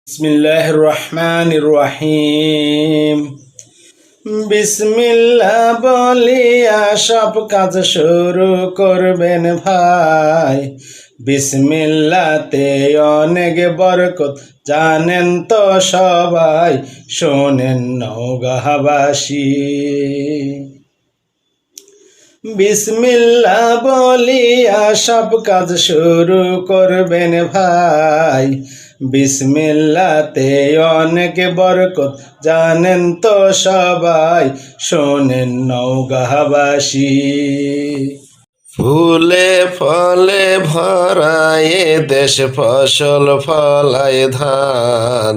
বিসমিল্লাহির রহমানির রহিম। বিসমিল্লাহ বলিয়া সব কাজ শুরু করবেন ভাই। বিসমিল্লাতে অনেক বরকত জানেন তো সবাই, শোনেন নওগাঁবাসী। বিসমিল্লাহ বলিয়া সব কাজ শুরু করবেন ভাই। বিসমিল্লাতে অনেক বরকত জানেন তো সবাই, শোনেন নওগাঁবাসী। ফুলে ফলে ভরায় দেশ ফসল ফলায় ধান,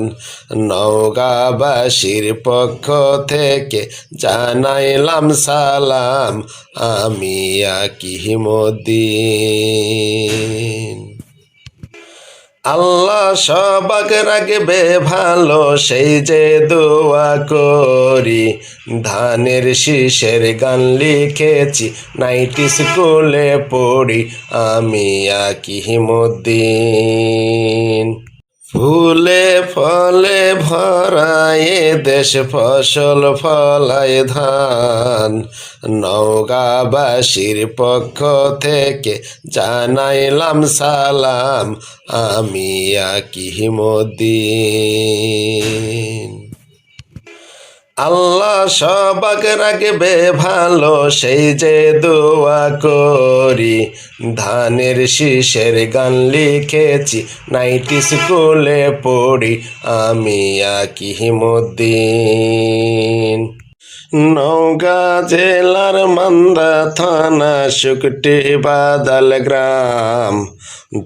নওগাঁবাসীর পক্ষ থেকে জানাইলাম সালাম, আমি আকিমুদ্দিন। আল্লাহ সবাক রাখবে ভালো সেই যে দোয়া করি, ধানের শীষের গান লিখেছি নাইটি স্কুলে পড়ি, আমি আকিমুদ্দিন। ফুলে ফলে ভরায় দেশ ফসল ফলায় ধান, নওগাঁবাসীর পক্ষ থেকে জানাইলাম সালাম, আমি আকিমুদ্দিন। আল্লাহ সবাক রাখবে ভালো সেই যে দোয়া করি, ধানের শীষের গান লিখেছি নাইটি স্কুলে পড়ি, আমি আকিমুদ্দিন। নওগাঁ জেলার মান্দা থানা শুকটি বাদাল গ্রাম,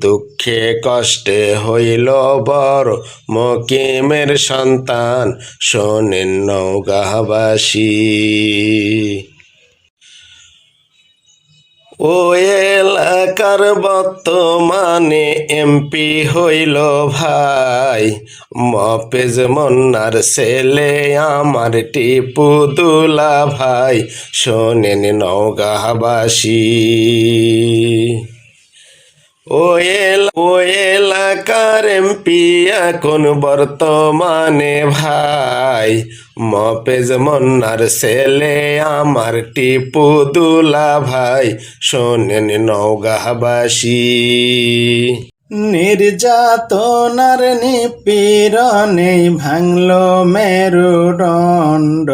দুঃখে কষ্টে হইল বড় মকিমের সন্তান, শোনেন নওগাঁবাসী। ও এলাকার বর্তমানে এমপি হইল ভাই, মফেজ মন্নার ছেলে আমার টিপু দুলা ভাই, শোনেন নওগাঁবাসী। ও এলাকার এমপি এখন বর্তমানে ভাই, মফেজ মন্নার ছেলে আমার টিপু দুলা ভাই, শোনেন নওগাঁবাসী। নির্যাতনার নিপীড়নে ভাঙলো মেরুদণ্ড,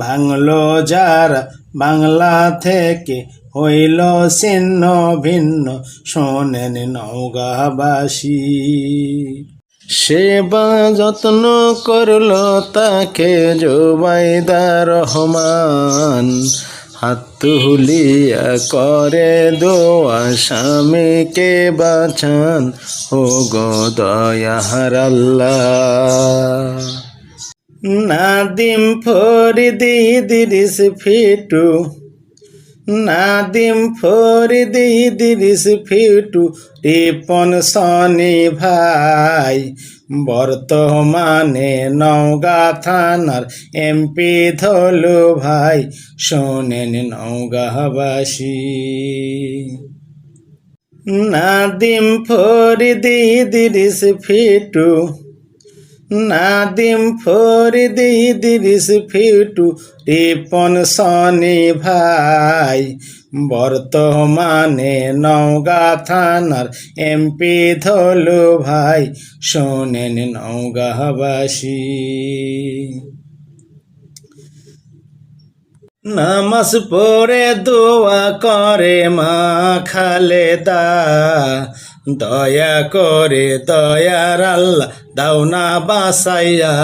ভাঙলো যারা বাংলা থেকে হইল ছিন্ন ভিন্ন, শোনেন নওগাঁবাসী। সেবা যত্ন করল তাকে জুবাইদা রহমান, হাত তুলিয়া করে দোয়া স্বামীকে বাঁচান, ও গো দয়ার আল্লাহ। নাদিম ফরিদি ইদ্রিস ফিটু, নাদিম ফরিদি ইদ্রিস ফিটু রিপন সনি ভাই, বর্তমানে নওগাঁ থানার এমপি ধলু ভাই, শোনেন নওগাঁবাসী। নাদিম ফরিদি ইদ্রিস ফিটু, নাদিম ফরিদি ইদ্রিস ফিটু রিপন সনি ভাই, বর্তমানে নওগাঁ থানার এমপি ধলু ভাই, শোনেন নওগাঁবাসী। নামাজ পড়ে দোয়া করে মা খালেদা, দয়া করে দয়ার আল্লাহ দাও না বাসাইয়া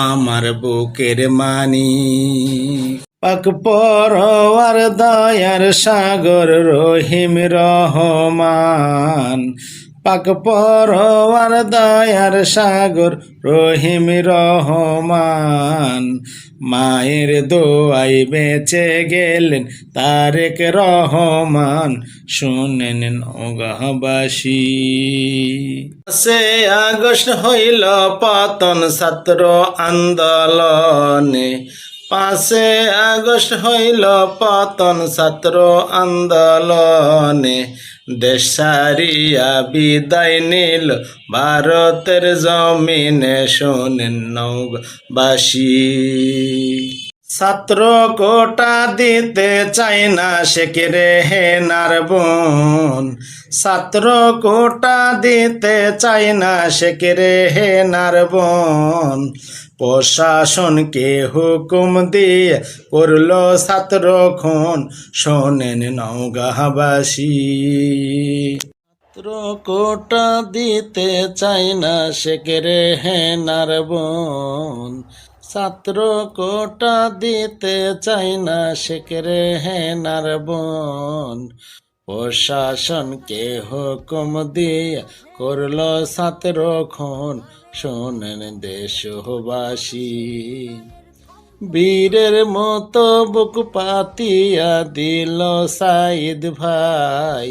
আমার বুকের মানি। পাক পরওয়ার দয়ার সাগর রহিম রহমান, পাক পরওয়ার দয়ার সাগর রহিম রহমান, মায়ের দোয়াই বেঁচে গেলেন তারেক রহমান, শোনেন নওগাঁবাসী। 5 আগস্ট হইল পতন ছাত্র আন্দোলনে, 5 আগস্ট হইল পতন ছাত্র আন্দোলনে, দেশ ছাড়িয়া বিদায় নিল ভারতের জমিনে, শোনেন নওগাঁবাসী। ছাত্র কোটা দিতে চায় না শেখ রেহানার বোন, ছাত্র কোটা দিতে চায় না শেখ রেহানার বোন, প্রশাসনকে হুকুম দিয়ে করলো ছাত্র খুন, শোনেন নওগাঁবাসী। ছাত্র কোটা দিতে চায় না শেখ রেহানার বোন, ছাত্র কোটা দিতে চায় না শেখ রেহানার বোন, প্রশাসনকে হুকুম দিয়ে করলো ছাত্র খুন, শোনেন দেশবাসী। বীরের মতো বুক পাতিয়া দিল সাইদ ভাই,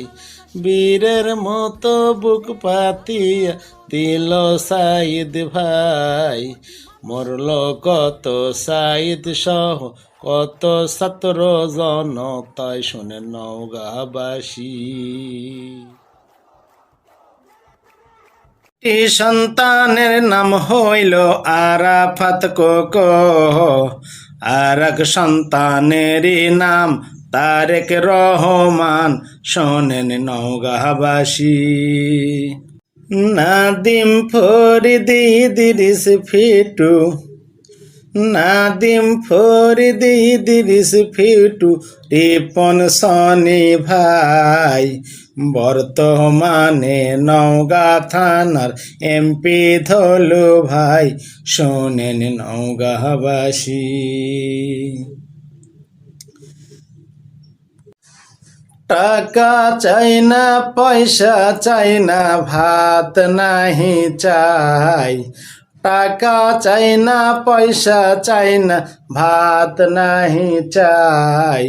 বীরের মতো বুক পাতিয়া দিল সাইদ ভাই, মরল কত সাইদ সহ কত ছাত্র জনতায়, শোনেন নওগাঁবাসী। সন্তানের নাম হইল আরাফাত কোকো, আর এক সন্তানেরই নাম তারেক রহমান, শোনেন নওগাঁবাসী। নাদিম ফরিদি ইদ্রিস ফিটু, নাদিম ফরিদি ইদ্রিস ফিটু, রিপন সনি ভাই, বর্তমানে নওগাঁ থানার এমপি ধলু ভাই, শোনেন নওগাঁবাসী। টাকা চাই না পয়সা চাই না ভাত নাহি চাই, টাকা চাই না পয়সা চাই না ভাত নাহি চাই,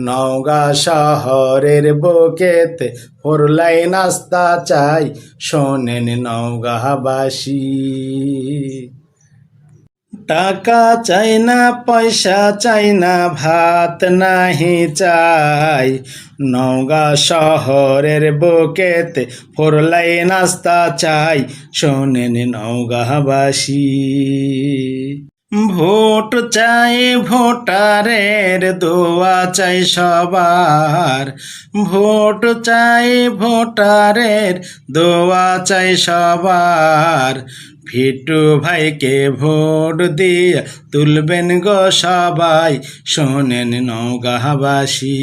নওগাঁ শহরের বুকেতে 4 লাইন রাস্তা চাই, শোনেন নওগাঁবাসী। টাকা চাই না পয়সা চাই না ভাত নাহি চাই, নওগাঁ শহরের বুকেতে 4 লাইন রাস্তা চাই, শোনেন নওগাঁবাসী। ভোট চাই ভোটারের দোয়া চাই সবার, ভোট চাই ভোটারের দোয়া চাই সবার, ফিটু ভাইকে ভোট দিয়া তুলবেন গো সবাই, শোনেন নওগাঁবাসী।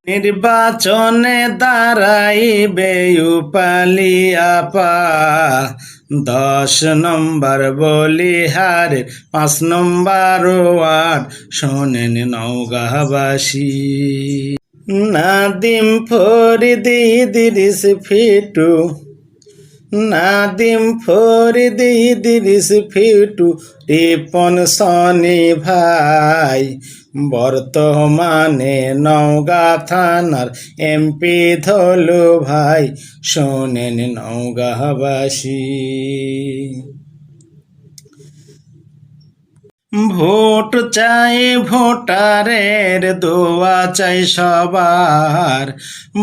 নির্বাচনে দাঁড়াইবে রূপালী আপা, 10 নম্বর বলিহারের 5 নম্বর ওয়ার্ড, শোনেন নওগাঁবাসী। নাদিম ফরিদি ইদ্রিস ফিটু, নাদিম ফরিদি ইদ্রিস ফিটু, রিপন সনি ভাই, বর্তমানে নওগাঁ থানার এমপি ধলু ভাই, শোনেন নওগাঁবাসী। ভোট চাই ভোটারের দোয়া চাই সবার,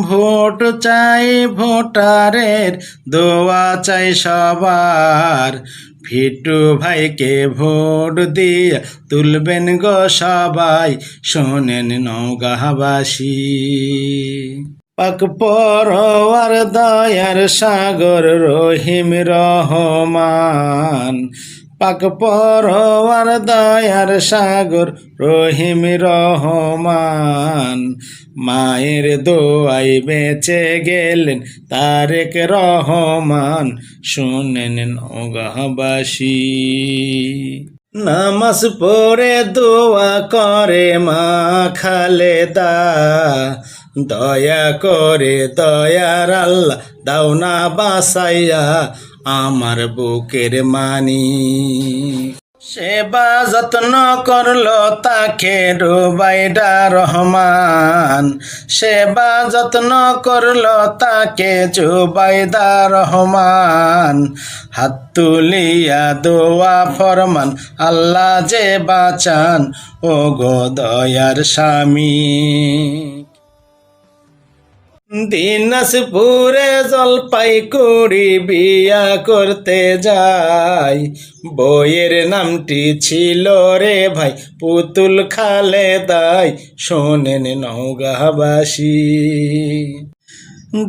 ভোট চাই ভোটারের দোয়া চাই সবার, ফিটু ভাইকে ভোট দিয়া তুলবেন গো সবাই, শোনেন নওগাঁবাসী। পাক পরোয়ার দয়ার সাগর রহিম রহমান, পাক পরোয়ার দয়ার সাগর রহিম রহমান, মায়ের দোয়াই বেঁচে গেলেন তারেক রহমান, শোনেন নওগাঁবাসী। নামাজ পড়ে দোয়া করে মা খালেদা, দয়া করে দয়ার আল্লাহ দাও না বাসাইয়া আমার বুকের মানি। সেবা যত্ন করলো তাকে রুবাইদা রহমান, সেবা যত্ন করলো তাকে জুবাইদা রহমান। হাত তুলিয়া দোয়া ফরমান আল্লাহ যে বাঁচান, ও গো দয়ার স্বামী। দিনাজপুরে জলপাইগুড়ি বিয়া করতে যাই, বইয়ের নামটি ছিল রে ভাই পুতুল খালেদাই, শোনেন নওগাঁবাসী।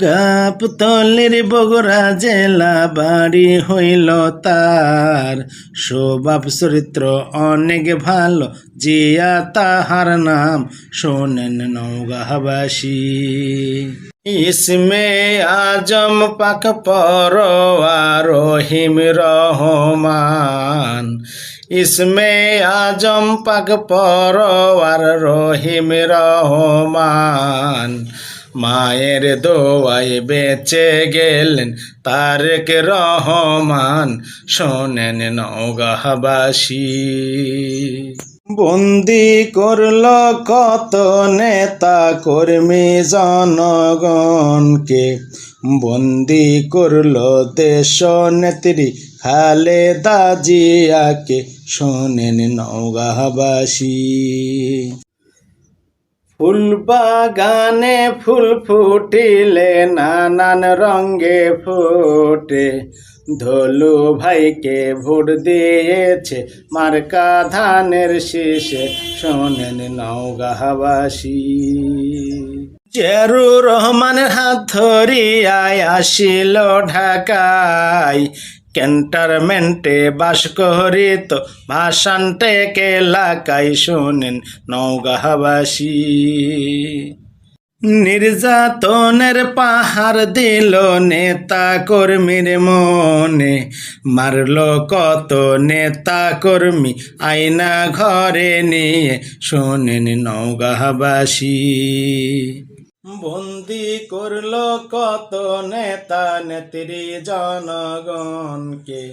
গাবতলির বগুড়া জেলা, বাড়ি হইল তার, স্বভাব চরিত্র অনেক ভালো, জিয়া তাহার নাম, শোনেন নওগাঁবাসী। ইসমে আজম পাক পরোয়ার রহিম রহমান, ইসমে আজম পাক পরোয়ার রহিম রহমান। মায়ের দোয়ায় বেঁচে গেলেন তারেক রহমান, শোনেন নওগাঁবাসী। বন্দি করল কত নেতা কর্মী জনগণকে, বন্দি করল দেশ নেত্রী খালেদা জিয়াকে, শোনেন নওগাঁবাসী। ফুল বাগানে ফুল ফুটিলে নানান রঙে ফোটে, ধলু ভাইকে ভোট দিয়েছে মার্কা ধানের শীষে, শোনেন নওগাঁবাসী। জিয়াউর রহমানের হাত ধরিয়ায় আসিল ঢাকায়, ক্যান্টনমেন্টে বাস করিত ভাষণ টেকে এলাকায়, শোনেন নওগাঁবাসী। নির্যাতনের পাহাড় দিল নেতা কর্মীর মনে, মারল কত নেতা কর্মী আয়না ঘরে নিয়ে, শোনেন নওগাঁবাসী। বন্দি করল কত নেতা নেত্রী জনগণকে,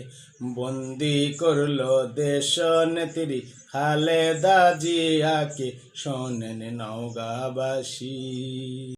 বন্দি করল দেশ নেত্রী খালেদা জিয়াকে, শোনেন নওগাঁবাসী।